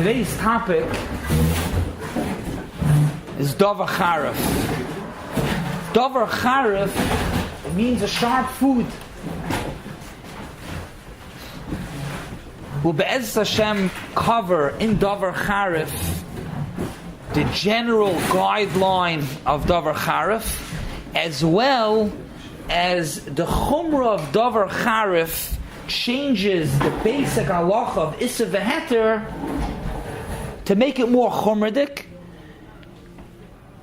Today's topic is Davar Charif. Davar Charif means a sharp food. We'll Be'ez Hashem cover in Davar Charif the general guideline of Davar Charif, as well as the Chumrah of Davar Charif changes the basic halacha of Issa v'Heter to make it more chumradik.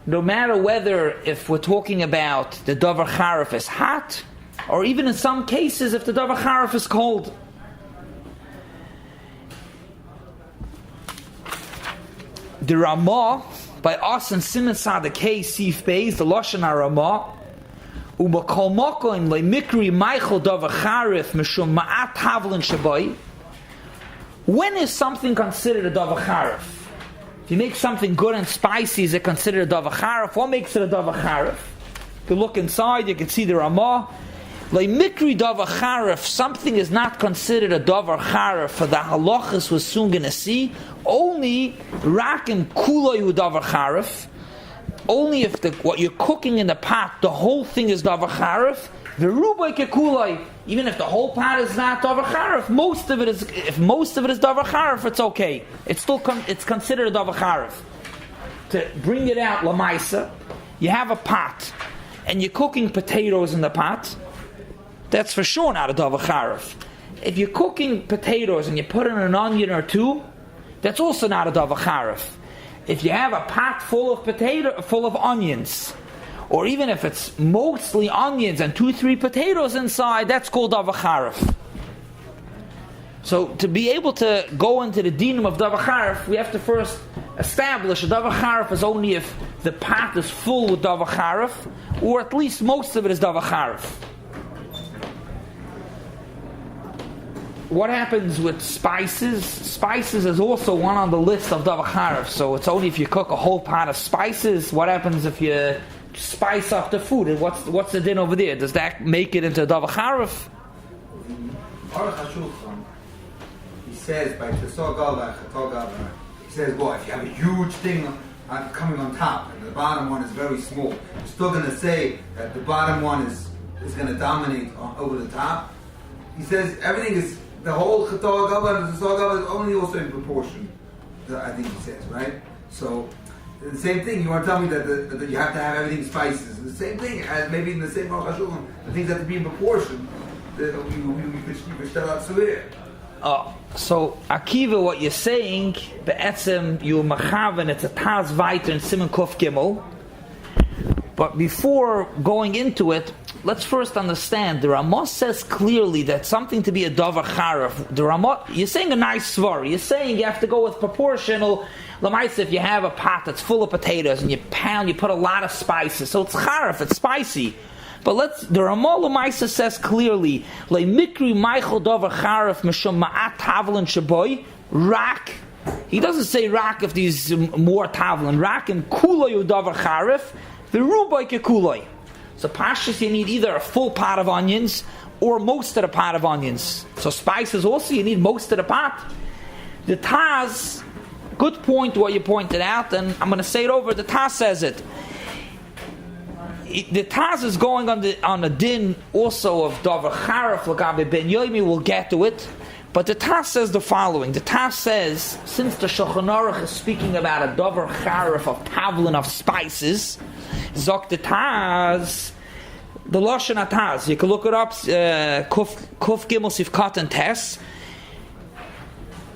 No matter whether if we're talking about the Davar Charif is hot, or even in some cases if the Davar Charif is cold. The Ramah, by us in Siman Sadekei Sif Beis, the Lashon HaRamah, U'makol mokoim le'mikri meichel Davar Charif mishum ma'at havlin shabai. When is something considered a Davar Charif? If you make something good and spicy, is it considered a Davar Charif? What makes it a Davar Charif? If you look inside, you can see the Ramah. Le'mikri Davar Charif, something is not considered a Davar Charif for the halachas we're soon going to see. Only rakim kuloi hu Davar Charif. Only if what you're cooking in the pot, the whole thing is Davar Charif. V'rubai kekuloi. Even if the whole pot is not Davar Charif, most of it is. If most of it is Davar Charif, it's okay. It's still it's considered a Davar Charif. To bring it out lamaisa, you have a pot, and you're cooking potatoes in the pot. That's for sure not a Davar Charif. If you're cooking potatoes and you put in an onion or two, that's also not a Davar Charif. If you have a pot full of onions, or even if it's mostly onions and 2-3 potatoes inside, that's called Davar Charif. So to be able to go into the dinam of Davar Charif, we have to first establish a Davar Charif is only if the pot is full with Davar Charif, or at least most of it is Davar Charif. What happens with spices? Spices is also one on the list of Davar Charif. So it's only if you cook a whole pot of spices. What happens if you spice up the food? And what's the din over there? Does that make it into Davar Charif? He says by he says, well, if you have a huge thing coming on top and the bottom one is very small, you're still going to say that the bottom one is going to dominate over the top. He says everything is. The whole Chator Gava and the Chator Gava is only also in proportion, I think he says, right? So, the same thing, you want to tell me that you have to have everything spices. The same thing, as maybe in the same Baruch HaShulchan, the things have to be in proportion. You could start out severe. So, Akiva, what you're saying, Be'etzem, you machaven, it's a Taz Vayter in Siman Kuf Gimel. But before going into it, let's first understand, the Ramah says clearly that something to be a Davar Charif, the Ramah, you're saying a nice svar, you're saying you have to go with proportional, Lamaisa, if you have a pot that's full of potatoes and you put a lot of spices, so it's Charif, it's spicy. But the Ramah Lamaisa says clearly, Le mikri meichel Davar Charif mishum ma'at havlin shaboy, rak. He doesn't say rak if these more tavlin, rak and kulay Davar Charif, v'rubai kekulay. So pashas, you need either a full pot of onions or most of the pot of onions. So spices also, you need most of the pot. The Taz, good point what you pointed out, and I'm going to say it over. The Taz says it. The Taz is going on the din also of Davar Charif l'gabe ben Yomi. We'll get to it. But the Taz says the following. The Taz says, since the Shulchan Aruch is speaking about a Davar Charif of tavlin of spices, Zok the Taz, the Lashon HaTaz, you can look it up, Kuf Gimel Sifkat and Tes,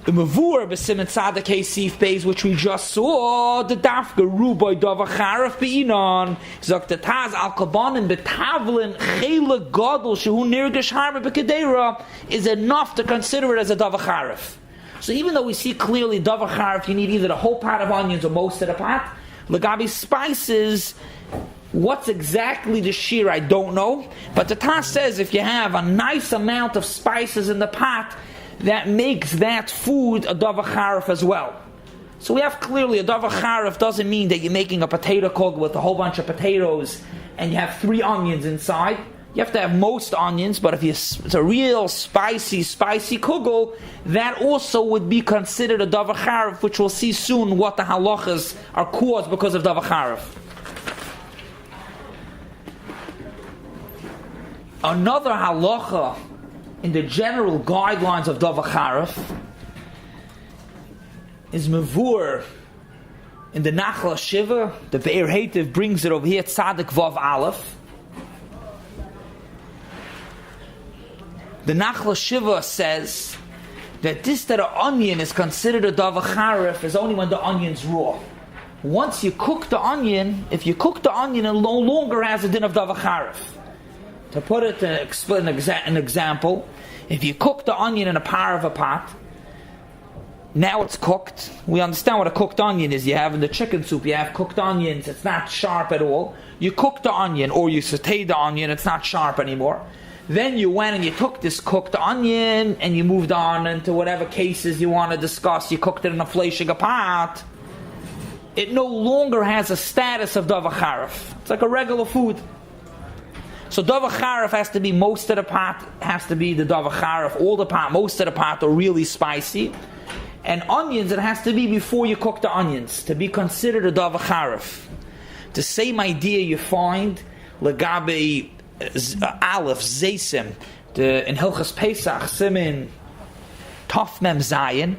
the Mavur B'Simen Tzadakei Sif Beis, which we just saw, the Dafka Rubai Davar Charif Be'inon, Zok the Taz, Al Kabanim B'Tavlin Chela Gadol Shehu Nirgish Harba B'Kedera, is enough to consider it as a Davar Charif. So even though we see clearly Davar Charif, you need either the whole pot of onions or most of the pot. Lagabi spices, what's exactly the shear, I don't know. But the Taz says if you have a nice amount of spices in the pot, that makes that food a Davar Charif as well. So we have clearly a Davar Charif doesn't mean that you're making a potato kug with a whole bunch of potatoes and you have 3 onions inside. You have to have most onions, but if it's a real spicy kugel, that also would be considered a davar charif, which we'll see soon what the halachas are caused because of davar charif. Another halacha in the general guidelines of davar charif is mevur in the Nachla Shiva. The Be'er Hetiv brings it over here, Tzadik Vav Aleph. The Nachla Shiva says that an onion is considered a davar charif is only when the onion's raw. Once you cook the onion, if you cook the onion, it no longer has a din of davar charif. To put it to explain an example, if you cook the onion in a par of a pot, now it's cooked. We understand what a cooked onion is. You have in the chicken soup, you have cooked onions, it's not sharp at all. You cook the onion, or you saute the onion, it's not sharp anymore. Then you went and you took this cooked onion and you moved on into whatever cases you want to discuss. You cooked it in a fleishiga pot. It no longer has a status of davar charif. It's like a regular food. So davar charif has to be most of the pot, has to be the davar charif, all the pot, most of the pot are really spicy. And onions, it has to be before you cook the onions, to be considered a davar charif. The same idea you find legabe Aleph Zaysim, in Hilchas Pesach, Simin Taf Mem Zayin.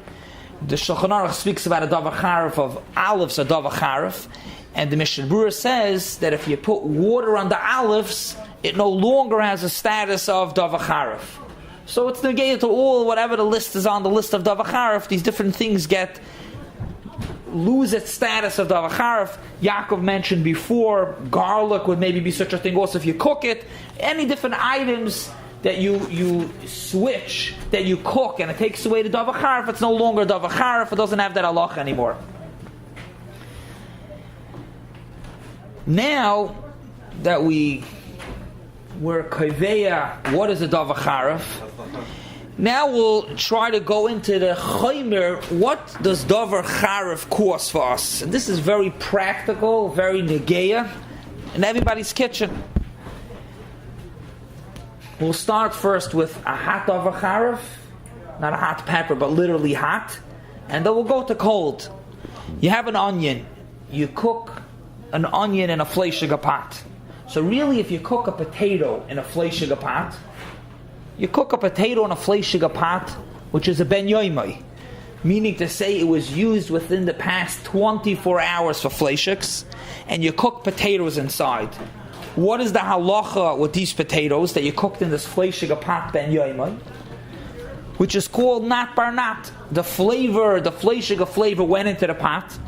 The Shulchan Aruch speaks about a davar charif of Alephs, a davar charif, and the Mishnah Berurah says that if you put water on the Alephs, it no longer has a status of davar charif. So it's negated to all whatever the list is on the list of davar charif. These different things lose its status of davar charif. Yaakov mentioned before, garlic would maybe be such a thing also if you cook it. Any different items that you switch, that you cook, and it takes away the davar charif, it's no longer davar charif, it doesn't have that halacha anymore. Now that we're koveya, what is a davar charif? Now we'll try to go into the chaymer. What does davar charif cause for us? And this is very practical, very negeya, in everybody's kitchen. We'll start first with a hot davar charif, not a hot pepper, but literally hot, and then we'll go to cold. You have an onion. You cook an onion in a fleishiga pot. So really, if you cook a potato in a fleishiga pot, you cook a potato in a fleishiga pot, which is a ben yoimai, meaning to say it was used within the past 24 hours for fleishiks, and you cook potatoes inside. What is the halacha with these potatoes that you cooked in this fleishiga pot ben yoimai, which is called nat bar nat? The fleishiga flavor went into the pot.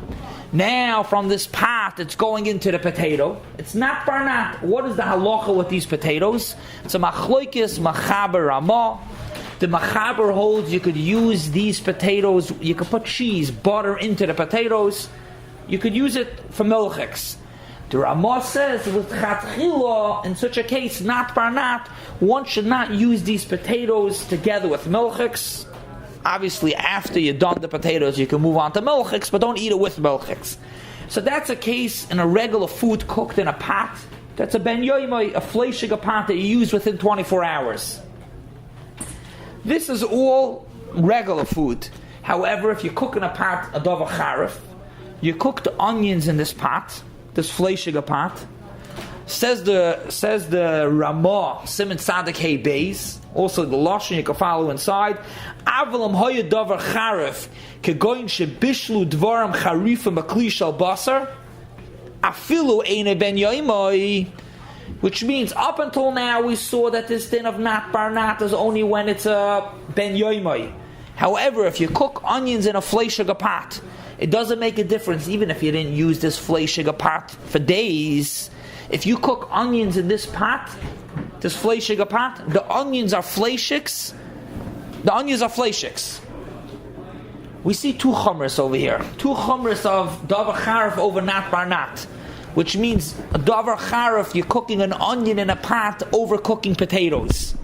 Now from this pot, it's going into the potato. It's not bar nat. What is the halacha with these potatoes? It's a machloikis machaber ramah. The machaber holds you could use these potatoes. You could put cheese, butter into the potatoes. You could use it for milchiks. The Ramah says with chatchila, in such a case, not bar nat, one should not use these potatoes together with milchiks. Obviously, after you've done the potatoes, you can move on to milchiks, but don't eat it with milchiks. So that's a case in a regular food cooked in a pot. That's a ben yoimai, a fleishiga pot that you use within 24 hours. This is all regular food. However, if you cook in a pot a davar charif, you cook the onions in this pot, this fleishiga pot. Says the Ramah, Siman Tzadik Hey Beis, also the Lashon you can follow inside. Avalam hoya davar charif kegoyin shebishlu dvaram charifim akli shal basar afilu eine ben yoimai, which means up until now we saw that this din of nat bar nat is only when it's a ben yoimai. However, if you cook onions in a fleishiga pot, it doesn't make a difference even if you didn't use this fleishiga pot for days. If you cook onions in this pot, this fleishiga pot, the onions are fleishiks. The onions are fleishiks. We see two chumras over here. Two chumras of davar charif over nat bar nat, which means a davar charif, you're cooking an onion in a pot over cooking potatoes.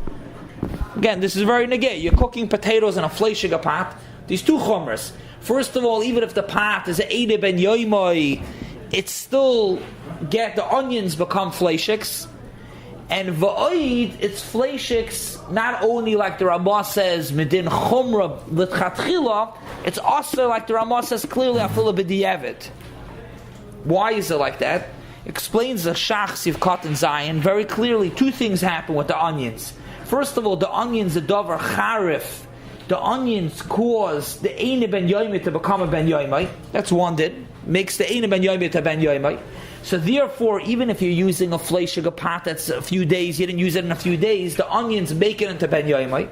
Again, this is very negay. You're cooking potatoes in a fleishiga pot. These two chumras. First of all, even if the pot is a eide ben yoimai, it's still the onions become fleishiks, And va'oid, it's fleishiks, not only like the Ramah says, medin chumra l'tchatchila, it's also like the Ramah says clearly, afilu b'di'evet. Why is it like that? Explains the Shach Sivkot in Zion very clearly. Two things happen with the onions. First of all, the onions, the Davar Charif, the onions cause the Eine Ben Yoimai to become a Ben Yoimai. That's one did. Makes the Eine Ben Yoimai to Ben Yoimai. So therefore, even if you're using a fleishiga pot that's a few days, you didn't use it in a few days, the onions make it into Ben Yoimai.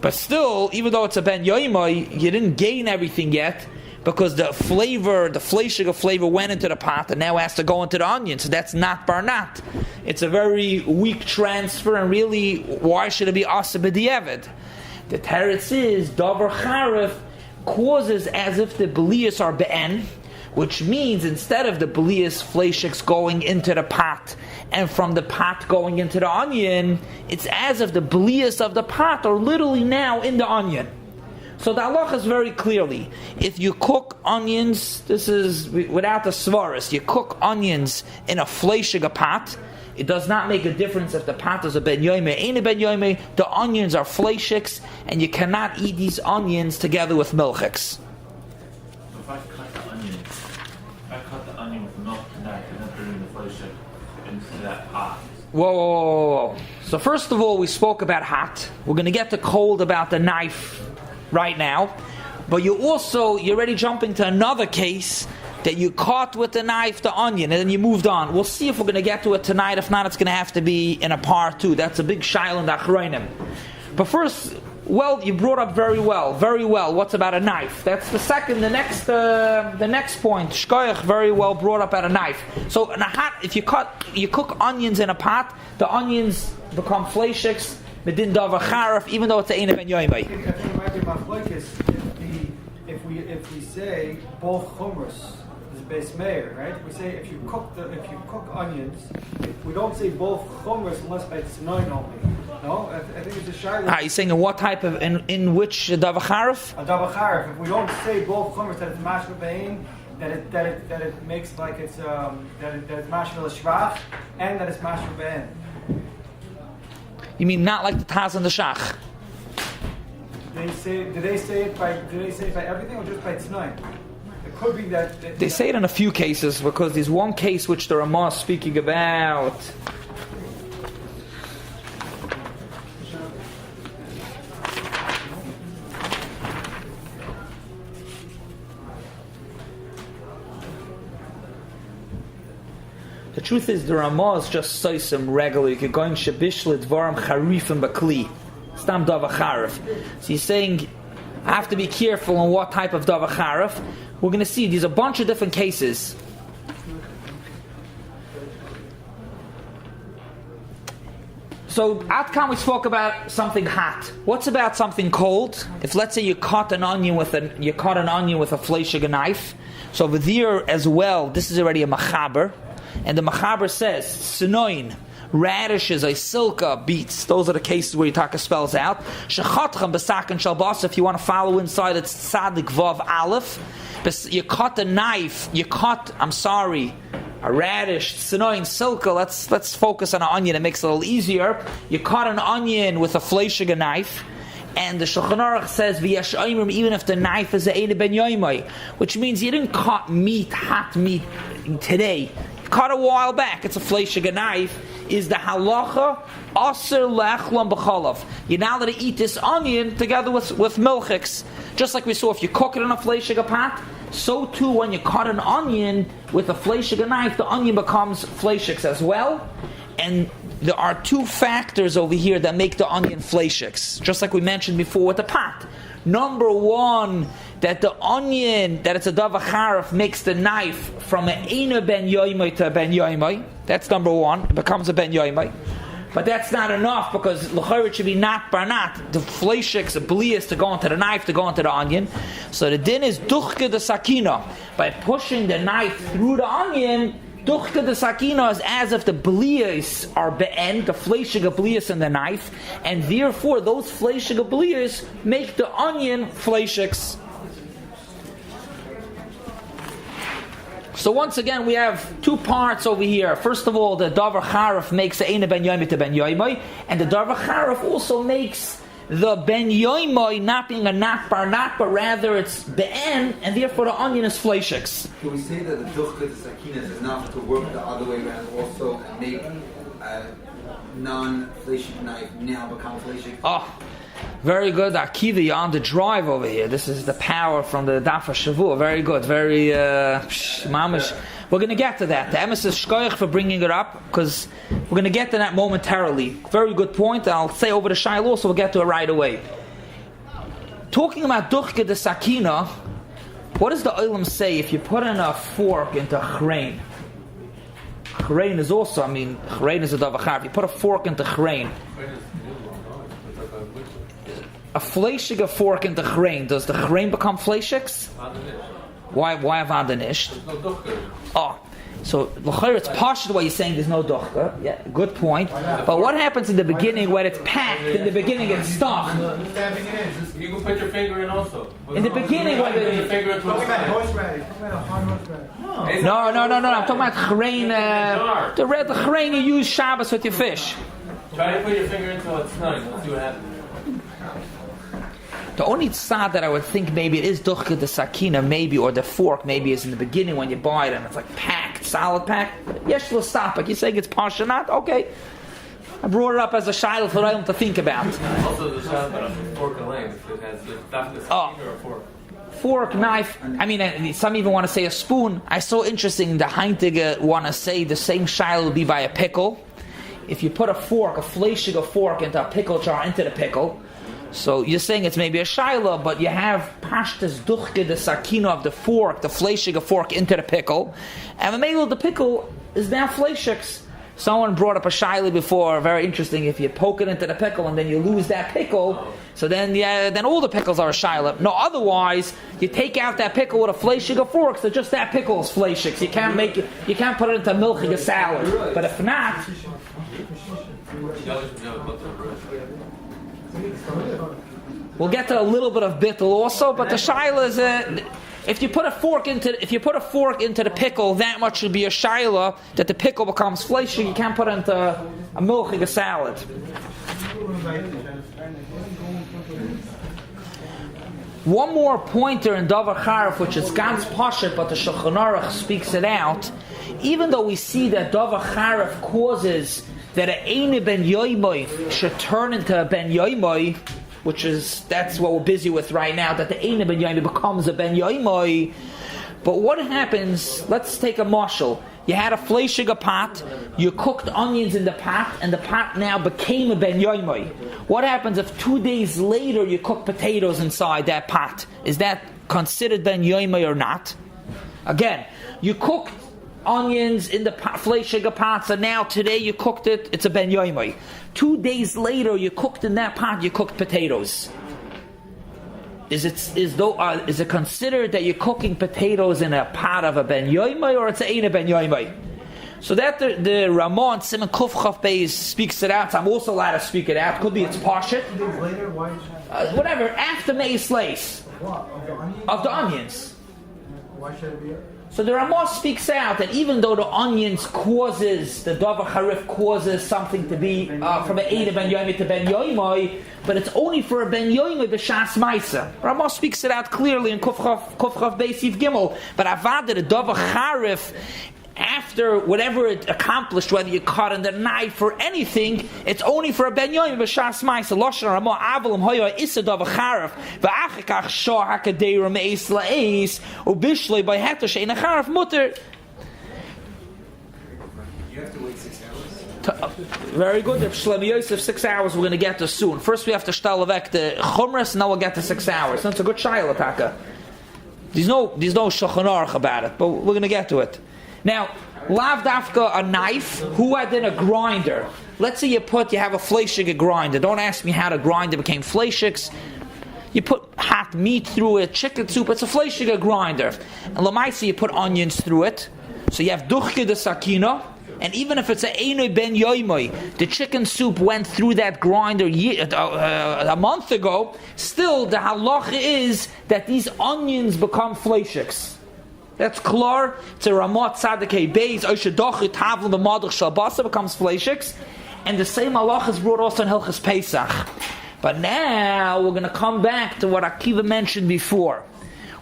But still, even though it's a Ben Yoimai, you didn't gain everything yet, because the flavor, the fleishiga flavor went into the pot and now has to go into the onion. So that's not barnat. It's a very weak transfer, and really, why should it be asa b'di'evet? The teretz is, Davar Charif causes as if the belias are be'en, which means instead of the belias fleishiks going into the pot and from the pot going into the onion, it's as if the belias of the pot are literally now in the onion. So the halacha is very clearly, if you cook onions, this is without the svaris, you cook onions in a fleishiga pot, it does not make a difference if the pot is a ben yoimei, ain't a ben yoimei, the onions are fleishiks, and you cannot eat these onions together with milchiks. So if I cut the onion with milk tonight and then put it in the fleishik into that pot. Whoa. So first of all, we spoke about hot. We're going to get to cold about the knife right now, but you're already jumping to another case that you caught with the knife the onion and then you moved on. We'll see if we're going to get to it tonight. If not, it's going to have to be in a part two. That's a big shail in the achronim. But first, well, you brought up very well. What's about a knife? That's the next point. Shkoyach very well brought up about a knife. So in a hot, if you cook onions in a pot, the onions become fleishiks. Medin Davar Charif, even though it's a Eine Ben Yoimai. I think it might be machlokes if we say both chumras is base mayor, right? We say if you cook onions, we don't say both chumras unless by tzinoin only. No, I think it's a shayla. You're saying in what type of in which Davar Charif? A Davar Charif. If we don't say both chumras that it's mashma bein, that it makes like it's that it's mashma l'shvach and that it's mashma bein. You mean not like the Taz and the Shach? Do they say it by everything or just by tonight? It could be that they say it in a few cases, because there's one case which the Ramah is speaking about. The truth is, the Ramah is just soisim regular. You could go in Shabishlet, Dvarim Charifim Bakli. Stam Davar Charif. So he's saying, I have to be careful on what type of Davar Charif. We're going to see, there's a bunch of different cases. So, Atkan we spoke about something hot. What's about something cold? If let's say you cut an onion with a fleishiga knife. So over there as well, this is already a machaber. And the machaber says, sinoin, radishes, silka, beets. Those are the cases where Yitaka spells out. Shechatchem besak and shalbas. If you want to follow inside, it's tzadik vav aleph. You cut a knife. A radish, sinoin, silka. Let's focus on an onion. It makes it a little easier. You cut an onion with a fleishiga knife. And the Shulchan Aruch says, v'yashayimrim, even if the knife is a Eine Ben Yoimai, which means you didn't cut hot meat today. Cut a while back. It's a fleishiga knife. Is the halacha aser le'achlam b'chalav? You're now allowed to eat this onion together with milchiks. Just like we saw, if you cook it in a fleishiga pot, so too when you cut an onion with a fleishiga knife, the onion becomes fleishiks as well. And there are two factors over here that make the onion fleishiks, just like we mentioned before with the pot. Number one, that the onion, that it's a Davar Charif, makes the knife from an Eine Ben Yoimai to a Ben Yoimai. That's number one. It becomes a Ben Yoimai. But that's not enough, because l'chayr should be not barnat. The fleishiks, the blias to go into the knife, to go into the onion. So the din is duchke the sakina. By pushing the knife through the onion, duchke the sakina is as if the blias are be'en, the fleishiga blias in the knife, and therefore those fleishiga blias make the onion fleishiks. So once again, we have two parts over here. First of all, the Davar Charif makes the Eina Ben Yoimai to Ben Yoimai, and the Davar Charif also makes the Ben Yoimai not being a nat, but rather it's be'en, and therefore the onion is fleishiks. Can we say that the duchka, the sakinas, is enough to work the other way around also and make a non-fleshik knife now become fleshik? Oh, very good. Akiva, you're on the drive over here. This is the power from the Davar Shavua. Very good. Very, mamish. We're going to get to that. The emes is shkoyach for bringing it up, because we're going to get to that momentarily. Very good point. I'll say over the shail also, we'll get to it right away. Talking about duchke de sakina, what does the olam say if you put in a fork into chrein? Chrein is also, chrein is a davar charif. You put a fork into chrein. A fleshig fork into chrein, does the chrein become fleshigs? Why avanished? Oh, so l'chayr it's partial why you're saying there's no dochka. Yeah, good point. But what happens in the beginning when it's packed? In the beginning it's stuffed. You can put your finger in also. In the beginning when your finger into a No. I'm talking about chrein. The chrein you use Shabbos with your fish. Try to put your finger into it tonight. Let's see what happens. The only tzad that I would think maybe it is duchke the sakina, maybe, or the fork, maybe is in the beginning when you buy it and it's like packed, solid packed. Yes, we'll stop it. You're saying it's parshanat? Okay. I brought it up as a shayla for them to think about. Also, the shayla about a fork and length. It has the finger or fork. Fork, knife. Some even want to say a spoon. I saw interesting. The Heintige want to say the same shayla will be by a pickle. If you put a fork, a fleshig fork into a pickle jar, into the pickle. So you're saying it's maybe a shaila, but you have pashtas duchke the sakina of the fork, the fleshig fork into the pickle, and the middle of the pickle is now fleshigs. Someone brought up a shaila before, very interesting. If you poke it into the pickle and then you lose that pickle, so then all the pickles are a shaila. No, otherwise you take out that pickle with a fleshig fork, so just that pickle is fleshigs. You can't put it into milchig salad. But if not. We'll get to a little bit of bittul also, but the shaila is if you put a fork into the pickle, that much should be a shaila that the pickle becomes fleshy. You can't put it into a milchig salad. One more pointer in Davar Charif, which is ganz pashat, but the Shulchan Aruch speaks it out. Even though we see that Davar Charif causes that a Eina Ben Yoimai should turn into a Ben Yoimai, that's what we're busy with right now, that the Eina Ben Yoimai becomes a Ben Yoimai. But what happens, let's take a mashal. You had a fleshig pot, you cooked onions in the pot, and the pot now became a Ben Yoimai. What happens if 2 days later you cook potatoes inside that pot? Is that considered Ben Yoimai or not? Again, you cooked onions in the fleshig pots, and now today you cooked it, it's a Ben Yoimai. 2 days later you cooked in that pot, you cooked potatoes. Is it considered that you're cooking potatoes in a pot of a Ben Yoimai, or it's a Ben Yoimai? So that the Ramah and Simon Kuf Chaf Beis speaks it out. So I'm also allowed to speak it out. Could be it's Pashit. 2 days later, why? Whatever, after Meis Lace. Of the onions. Why should it be? So the Ramah speaks out that even though the onions causes, the Davar Charif causes something to be from an Eina Ben Yoimai to Ben Yoimai, but it's only for a Ben Yoimai b'shas Maisa. Ramah speaks it out clearly in Kuf Chaf Beis Yif Gimel. But Avad the Davar Charif, after whatever it accomplished, whether you cut in the knife or anything, it's only for a Ben Yoimai b'shas Maisa. Loshen Ramah Avalim Hoya Issa Davar Charif v'achikach Shah Hakadeira Meis La'is ubishlei by Hetash Eina Charif Mutter. You have to wait 6 hours. Very good. If Shlomo Yosef 6 hours, we're going to get to soon. First, we have to shtalavek the chumras, and then we'll get to 6 hours. That's a good shayla taka. There's no Shulchan Aruch about it, but we're going to get to it. Now, lav dafka a knife. Who had in a grinder? Let's say you have a fleshig grinder. Don't ask me how the grinder became fleshigs. You put hot meat through it, chicken soup. It's a fleshig grinder. And lamaisa, you put onions through it. So you have duchke de sakina. And even if it's a Eina Ben Yoimai, the chicken soup went through that grinder a month ago, still the halacha is that these onions become fleshigs. That's klar. It's a Ramot Tzadikei Beis. Oishadochi Tavlin B'Madach Shalbasa becomes fleishiks. And the same halach is brought also in Hilchas Pesach. But now we're going to come back to what Akiva mentioned before.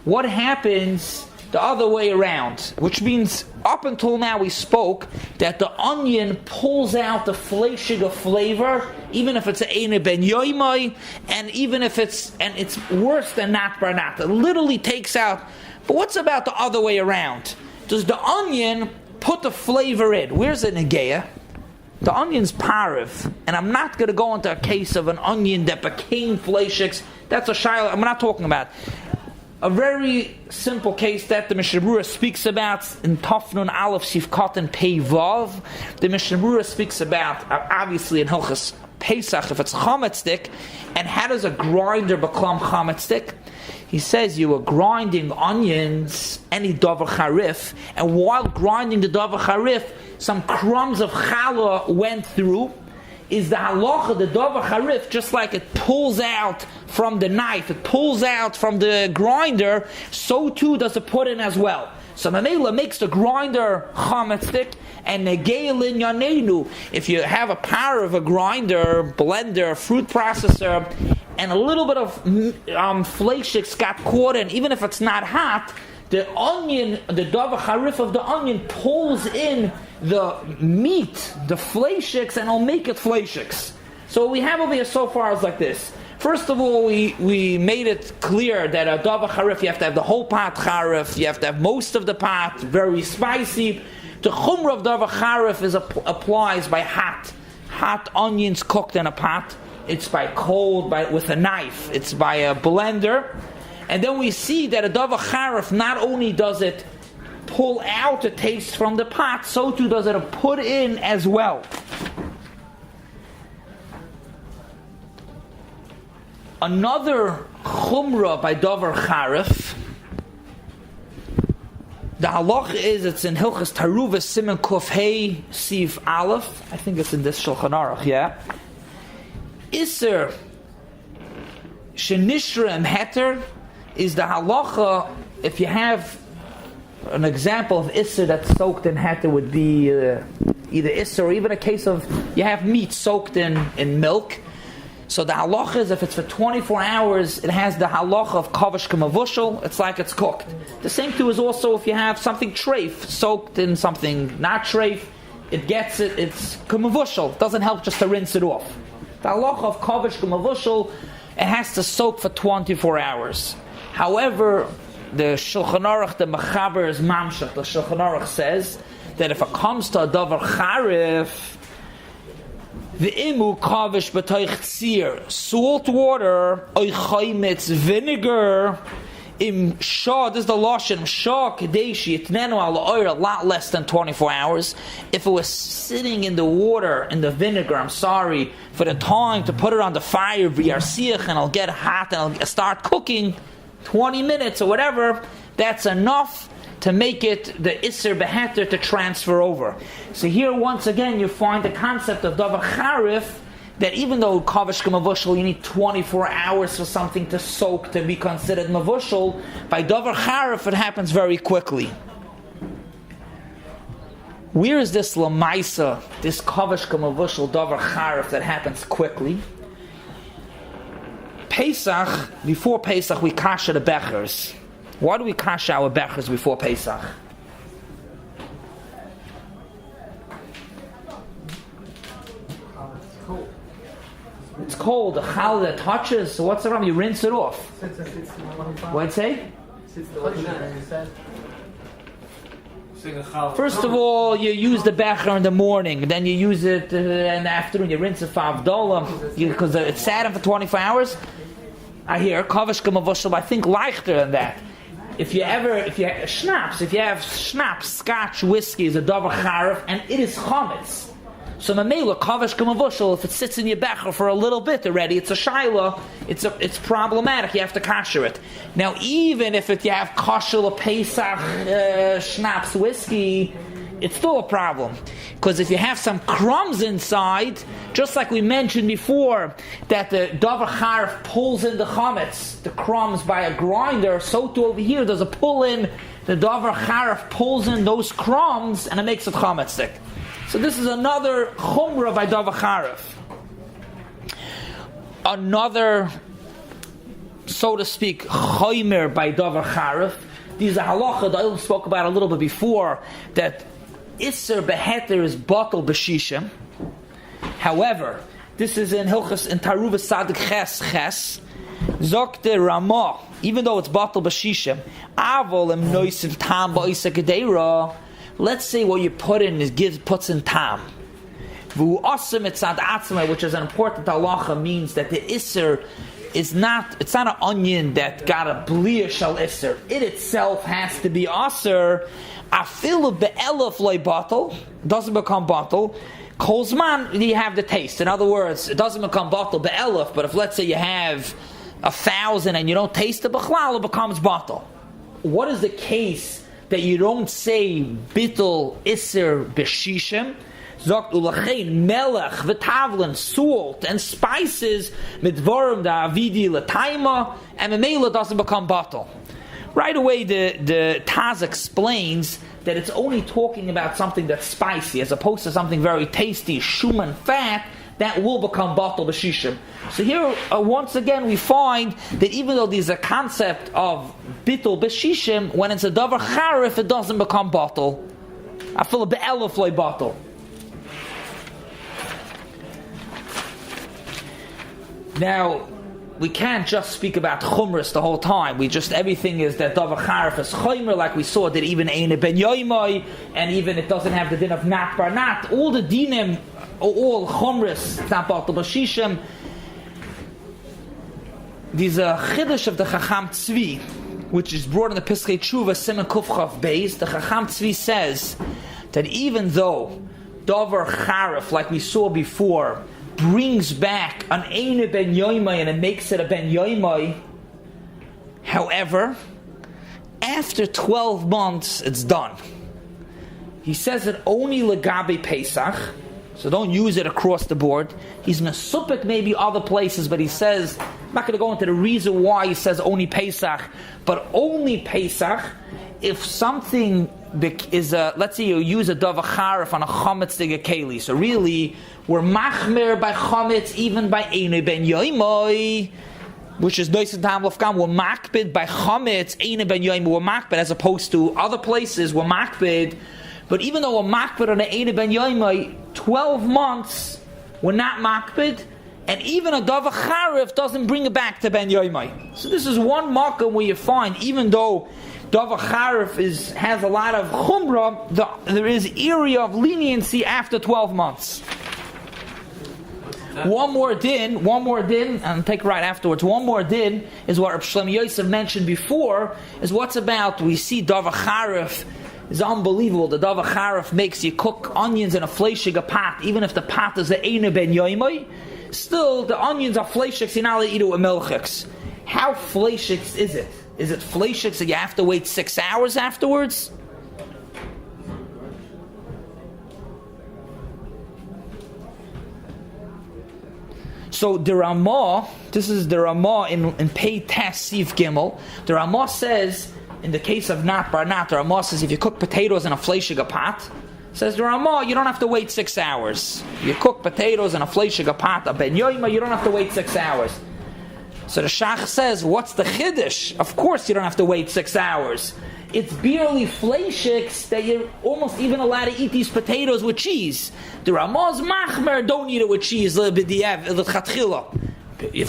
What happens the other way around? Which means up until now we spoke that the onion pulls out the fleishig of flavor, even if it's eine ben yoimai, and even if it's worse than nat bar nat. It literally takes out. But what's about the other way around? Does the onion put the flavor in? Where's the negeya? The onion's pariv, and I'm not going to go into a case of an onion that became fleishiks. That's a shayla I'm not talking about. A very simple case that the Mishnah Berurah speaks about in Tafnun Aleph Sivkot and Pei Vav. The Mishnah Berurah speaks about, obviously in Hilchas Pesach, if it's chametz stick, and how does a grinder become chametz stick? He says you were grinding onions, any Davar Charif, and while grinding the Davar Charif, some crumbs of challah went through. Is the halacha, the Davar Charif, just like it pulls out from the knife, it pulls out from the grinder, so too does it put in as well. So Mamela makes the grinder chametzik, and negeilin yanenu. If you have a power of a grinder, blender, fruit processor, and a little bit of fleishiks got caught in, even if it's not hot, the onion, the Davar Charif of the onion pulls in the meat, the fleishiks, and it'll make it fleishiks. So what we have over here so far is like this. First of all, we made it clear that a Davar Charif, you have to have the whole pot Charif, you have to have most of the pot, very spicy. The Chumrah of Davar Charif applies by hot onions cooked in a pot. It's by cold, with a knife. It's by a blender. And then we see that a Davar Charif, not only does it pull out the taste from the pot, so too does it put in as well. Another Chumrah by Davar Charif, the halach is, it's in Hilchas Taruvah Siman Kuf Hey Siv Aleph. I think it's in this Shulchan Aruch, yeah. Iser Shenishra Heter is the halacha. If you have an example of Isser that's soaked in heter, would be either Isser or even a case of you have meat soaked in milk. So the halacha is if it's for 24 hours, it has the halacha of kavish k'mavushal. It's like it's cooked. The same too is also if you have something treif soaked in something not treif, it's k'mavushal. It doesn't help just to rinse it off. The halacha of kavish k'mavushal, it has to soak for 24 hours. However, the Shulchan Aruch, the Mechaber is Mamshach. The Shulchan Aruch says that if it comes to a Davar Charif, the imu kavish b'toich tzir, salt water, oichaymitz, vinegar, im shah, this is the lashon, shah kadeshi, itnenu ala oir, a lot less than 24 hours. If it was sitting in the water, in the vinegar, for the time to put it on the fire, v'yarsiach, and it'll get hot, and it'll start cooking, 20 minutes or whatever, that's enough to make it the Isser Beheter to transfer over. So here once again you find the concept of Davar Charif, that even though Kavish Mavushal you need 24 hours for something to soak to be considered Mavushal, by Davar Charif it happens very quickly. Where is this Lamaisa, this Kavish Mavushal Davar Charif that happens quickly? Pesach, before Pesach, we kasha the bechers. Why do we kasha our bechers before Pesach? It's cold. The chal that touches. So what's the problem? You rinse it off. What'd it say? First of all, you use the becher in the morning, then you use it in the afternoon. You rinse it for Avdolah because it's sat in for 24 hours. I hear kavish k'mavushal, I think leichter than that. If you have schnapps, scotch, whiskey is a Davar Charif, and it is chametz. So mamela kavish k'mavushal, if it sits in your becher for a little bit already, it's a shaila. It's problematic. You have to kasher it. Now, even if you have kasher Pesach, schnapps, whiskey, it's still a problem. Because if you have some crumbs inside, just like we mentioned before, that the Davar Charif pulls in the chametz, the crumbs by a grinder, so too over here there's a pull in the Davar Charif pulls in those crumbs and it makes it chametzik. So this is another chumrah by Davar Charif. Another, so to speak, chomer by Davar Charif. These are halacha that I spoke about a little bit before, that Isser beheter is batal b'shishim. However, this is in Hilchas in Taruvah Sadik Ches Zokte Ramah, even though it's batal b'shishim, avol em noisiv tam ba'isa gedeira. Let's say what you put in puts in tam. Vu asim etzad atzmai, which is an important halacha, means that the Isser is not, it's not an onion that got a bliya shal Isser. It itself has to be Aser. Afilu be'elef loy batal, doesn't become batal. Kolzman, you have the taste. In other words, it doesn't become batal be'elef, but if let's say you have 1,000 and you don't taste the b'chlal, it becomes batal. What is the case that you don't say bittul Isser b'shishim? Zogt ulachein melech v'tavlin, salt and spices midvarim da avidi l'taima, and memela doesn't become batal. Right away, the Taz explains that it's only talking about something that's spicy, as opposed to something very tasty, shum and fat, that will become batal b'shishim. So here, once again, we find that even though there's a concept of bittul b'shishim, when it's a davar charif, it doesn't become batal. I feel a be'elef loy batal. Now, we can't just speak about chumras the whole time. Everything is that davar charif is chomer, like we saw that even eine ben yoimai, and even it doesn't have the din of nat bar nat. All the dinim, all chumras, it's not batal b'shishim. There's a chiddush of the Chacham Tzvi, which is brought in the Piskei Tshuva Siman Kuf Chav Beis. The Chacham Tzvi says that even though davar charif, like we saw before, brings back an Eine Ben Yoimai and it makes it a Ben Yoimai, however, after 12 months, it's done. He says it only legabe Pesach, so don't use it across the board. He's mesupik maybe other places, but he says, I'm not going to go into the reason why he says only Pesach, but only Pesach if something is let's say you use a davar charif on a chametz digakeli. So really, we're machmer by chametz even by eine ben yoimai, which is noisen tam lofkam. We're makbid by chametz eine ben yoimai. We're makbid as opposed to other places. We're makbid, but even though we're makbid on the eine ben yoimai, 12 months we're not makbid, and even a davar charif doesn't bring it back to ben yoimai. So this is one makom where you find, even though davar charif has a lot of chumrah, there is area of leniency after 12 months. One more din, and take right afterwards. One more din is what Reb Shlomo Yosef mentioned before, is what's about, we see davar charif is unbelievable. The davar charif makes you cook onions in a fleishiga pot, even if the pot is a eine ben yoimai, still the onions are fleishiks, you're not allowed to eat it with milchiks. How fleishiks is it? Is it fleishiks that you have to wait 6 hours afterwards? So the Ramah, this is the Ramah in Pei Tes Sif Gimel. The Ramah says, in the case of nat bar nat, the Ramah says if you cook potatoes in a fleishiga pot, says the Ramah, you don't have to wait 6 hours. You cook potatoes in a fleishiga pot, a ben yoima, you don't have to wait 6 hours. So the Shach says, what's the chiddush? Of course you don't have to wait 6 hours. It's barely fleishiks that you're almost even allowed to eat these potatoes with cheese. The Ramah's machmer, don't eat it with cheese. Of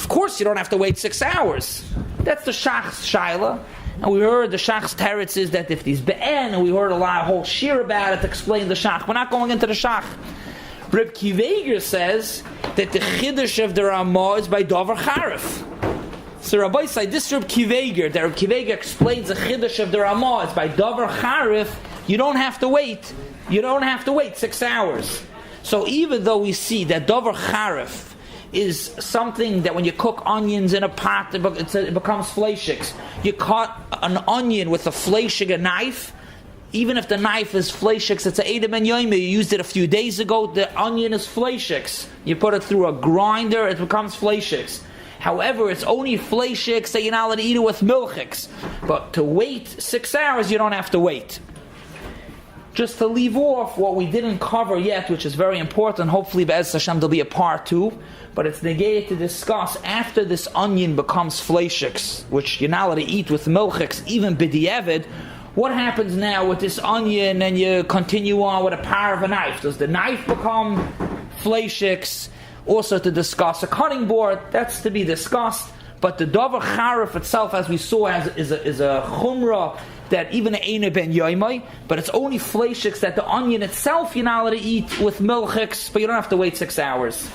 course you don't have to wait 6 hours. That's the Shach's shaila. And we heard the Shach's teretz is that if these be'en, and we heard a whole shir about it to explain the Shach. We're not going into the Shach. Reb Kiveger says that the chiddush of the Ramah is by davar charif. So Rabbi said this Reb Kiveger, that Reb Kiveger explains the chiddush of the Ramah is by davar charif. You don't have to wait. You don't have to wait 6 hours. So even though we see that davar charif is something that when you cook onions in a pot, it becomes fleishiks. You cut an onion with a fleishiga knife. Even if the knife is fleishiks, it's a Eidem Ben Yoime. You used it a few days ago. The onion is fleishiks. You put it through a grinder, it becomes fleishiks. However, it's only fleishiks that you're not allowed to eat it with milchiks. But to wait 6 hours, you don't have to wait. Just to leave off what we didn't cover yet, which is very important, hopefully Be'ez Hashem there'll be a part 2, but it's negated to discuss after this onion becomes fleishiks, which you're not allowed to eat with milchiks, even b'di'evid. What happens now with this onion and you continue on with a power of a knife? Does the knife become fleishiks? Also to discuss a cutting board, that's to be discussed. But the Davar Charif itself, as we saw, is a chumrah that even Eina ben Yoimai, but it's only fleishiks that the onion itself you're not allowed to eat with milchiks, but you don't have to wait 6 hours.